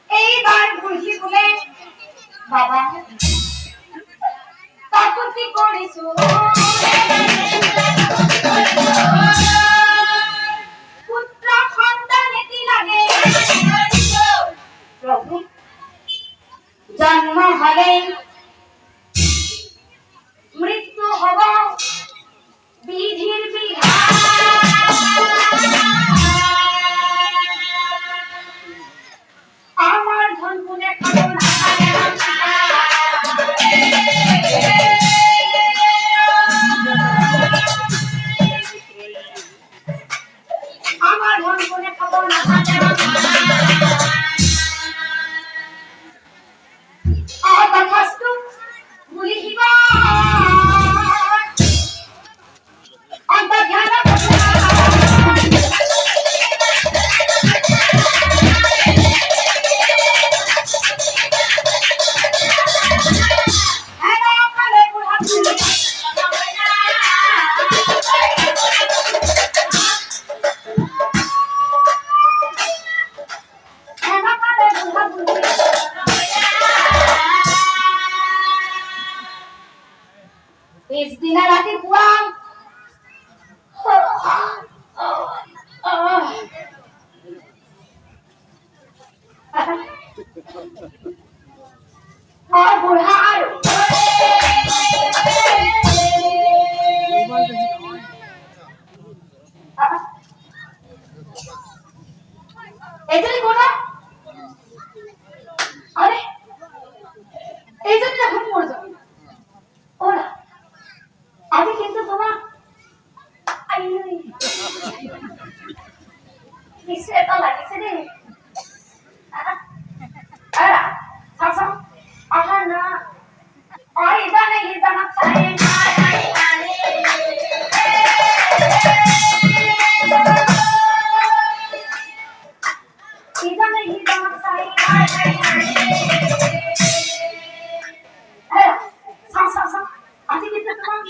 এইবার বুঝি বলে বাবা কাকুতি করিছো পুত্র সন্তানে কি লাগে প্রভু জন্ম হলে মৃত্যু হব বিধির বিধান আমার ধন গুণে খাবো না আমার ধন গুণে খাবো না তথাস্তু বলিবা অন্তর্ধান Is dinarati puang. और बुढ़ार ऐसे बोला अरे ऐसे क्या हम बोल जाओ और আগে কিন্তু তোমার আইই কিসে এটা লাগিছে রে আরা সাসা আহা না আই জানে ই জানা চাই আই আরে ই জানে ই জানা চাই আই আরে সাসা সাসা আগে কিন্তু তোমার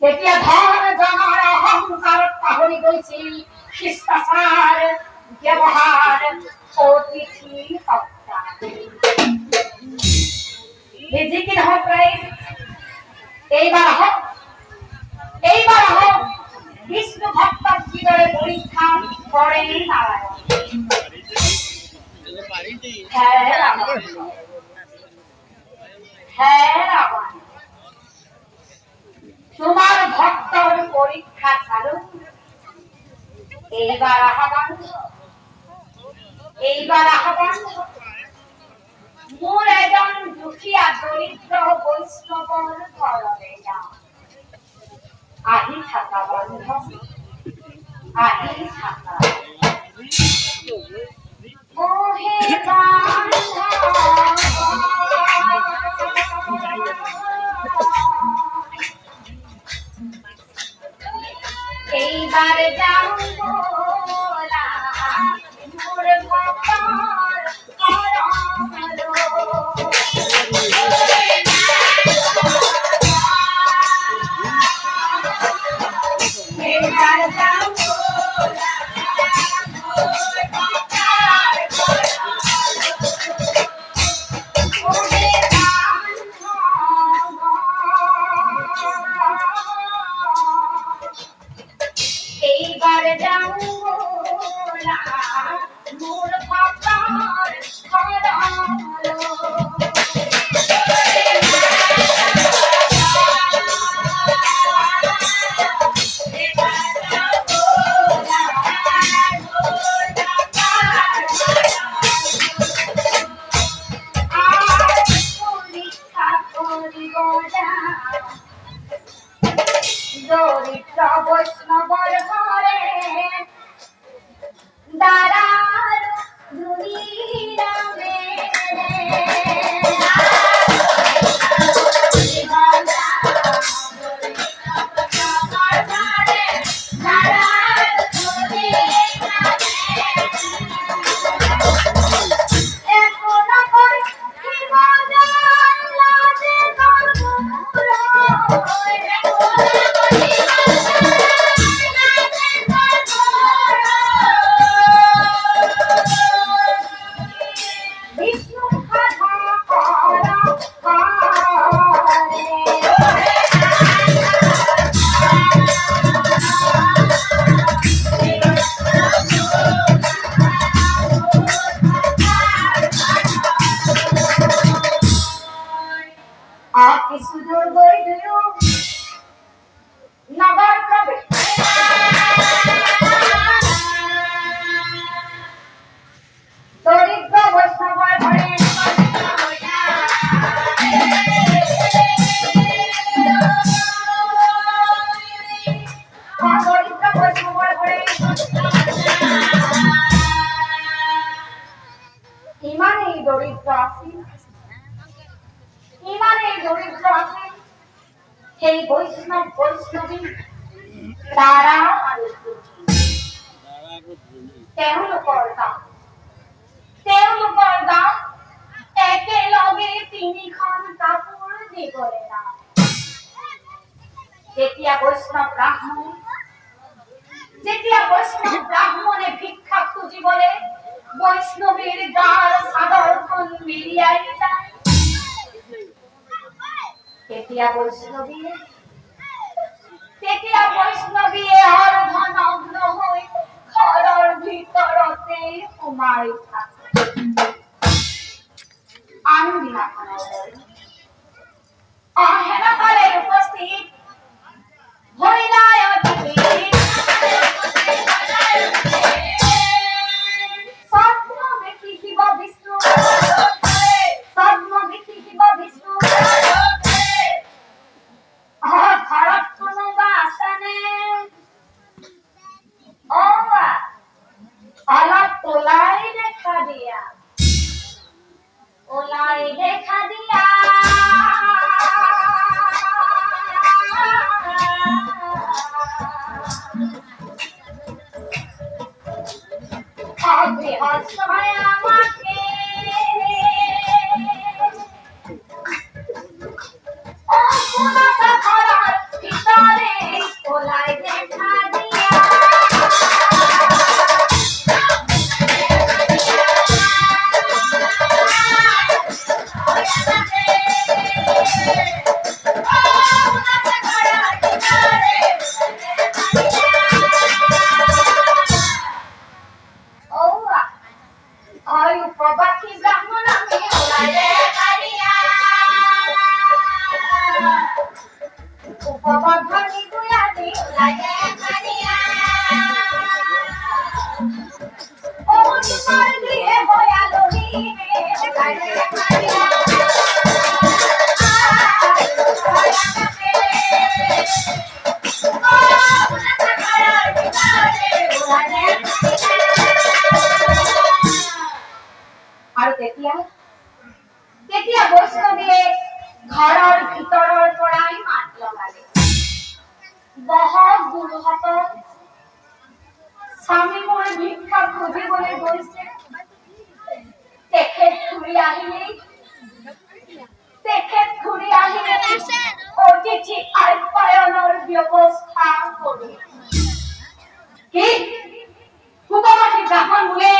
তেতিয়া ধন জনৰ অহংকাৰত পাহৰি গৈছিল শিষ্টাচাৰ ব্যৱহাৰ অতিথি সত্তা নিজিকি নহওক এইবাৰ আহক এইবার হোক বিষ্ণু ভক্ত হৃদয়ে পরীক্ষা করে নারায়ণ। হ্যাঁ রাবণ, হ্যাঁ রাবণ, তোমার ভক্তর পরীক্ষা চালু। এইবার আহ্বান, এইবার আহ্বান, মোর এজন দুখিয়া দরিদ্র বৈষ্ণবর ঘরে যাও। আহি থাকা বন্ধ, আহি থাকা ওহে এইবার যাও মোরা মোর ভক্তর ঘরলো। এইবার যাও মোরা মোর ভক্তর ওহে এইবার যাও মোরা মোর ভক্তর ঘরলো। দরিদ্র বৈষ্ণবর ঘরে দাঁড়ার দুনিরামে কিছু দূর বইল নগর প্রবেশ দরিদ্র বৈষ্ণবর ঘরে দরিদ্র বৈষ্ণবর ঘরে ইমানে দরিদ্র আছে, ইমানে দরিদ্র আছে সেই বৈষ্ণব বৈষ্ণবী তারা তেওঁলোকৰ দাম একেলগে ৩খন কাপোৰ দিবলৈ নাই। যেতিয়া বৈষ্ণৱ ব্ৰাহ্মণে ভিক্ষা খুজিবলৈ বৈষ্ণৱীৰ গাৰ চাদৰখন মেৰিয়াই যায়, তেতিয়া বৈষ্ণৱীয়ে অৰ্ধনগ্ন হৈ ঘৰৰ ভিতৰতে সোমাই থাকে। সেনেকালে উপস্থিত হৰিণায় স্বপ্ন দেখি শিৱ বিষ্ণু ঘৰত কোনোবা আছেনে? অলপ ওলাই দেখা দিয়া, ওলাই দেখা দিয়া। অসহায় আমাকে ঘরের ভিতরে ওলাই দেখা দিয়া। আৰু তেতিয়া বৈষ্ণৱীয়ে ঘৰৰ ভিতৰৰ পৰাই মাত লগালে, বহক গুৰুসকল, স্বামী মোৰ ভিক্ষা খুজিবলৈ গৈছে। তেখেত ঘূৰি আহিলেই অতিথি আপ্যায়নৰ ব্যৱস্থা কৰি কি সুগমতি ব্ৰাহ্মণ বোলে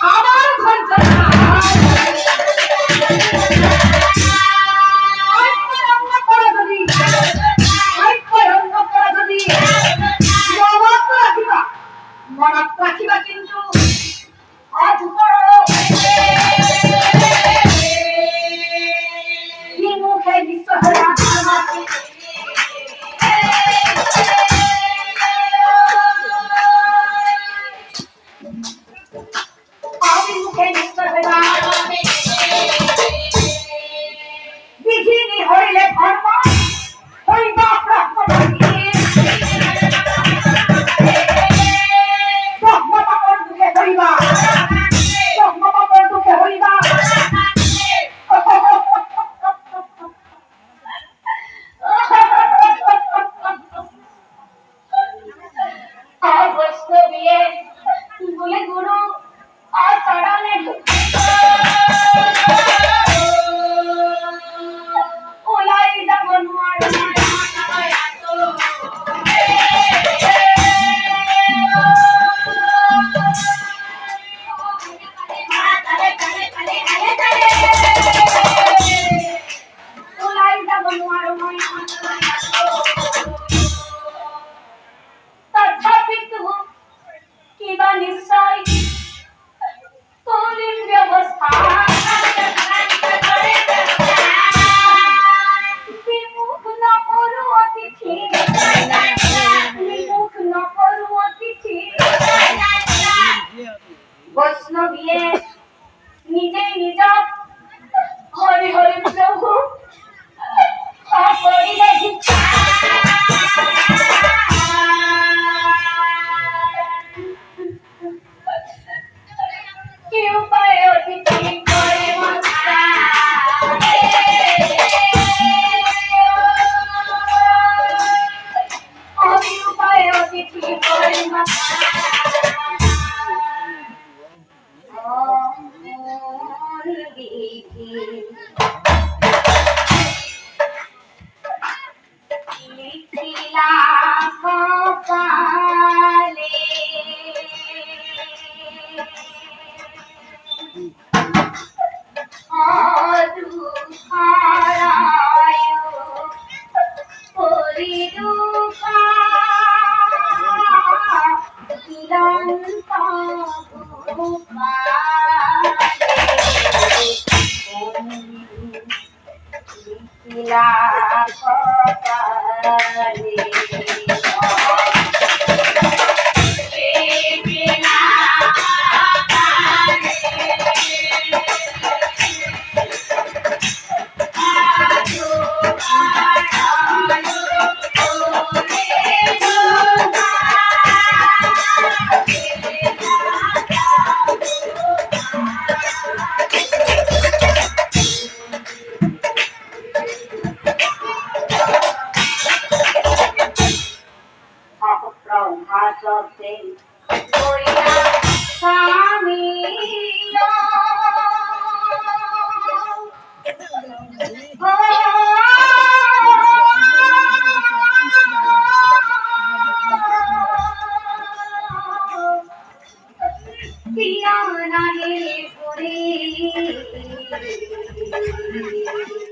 আমার ঘর মনত রাখিবা কিন্তু আজ মুখে বিশ্ব বিধিনি হইলে ধর্ম হইবা ব্রহ্মপাপর দুঃখে হইবা বলে গুরু আর সরানে ওলাই যাব তথাপি কিবা নিশ্চয় কলিম ব্যবস্থা বিমুখ নকৰো অতিথি বৈষ্ণৱীয়ে নিজেই নিজক হৰি হৰি প্ৰভু কৰিলে ভিক্ষা কি উপায় অতিথি করে মাতা কি উপায় অতিথি করে মাতা লিখিলা কপালে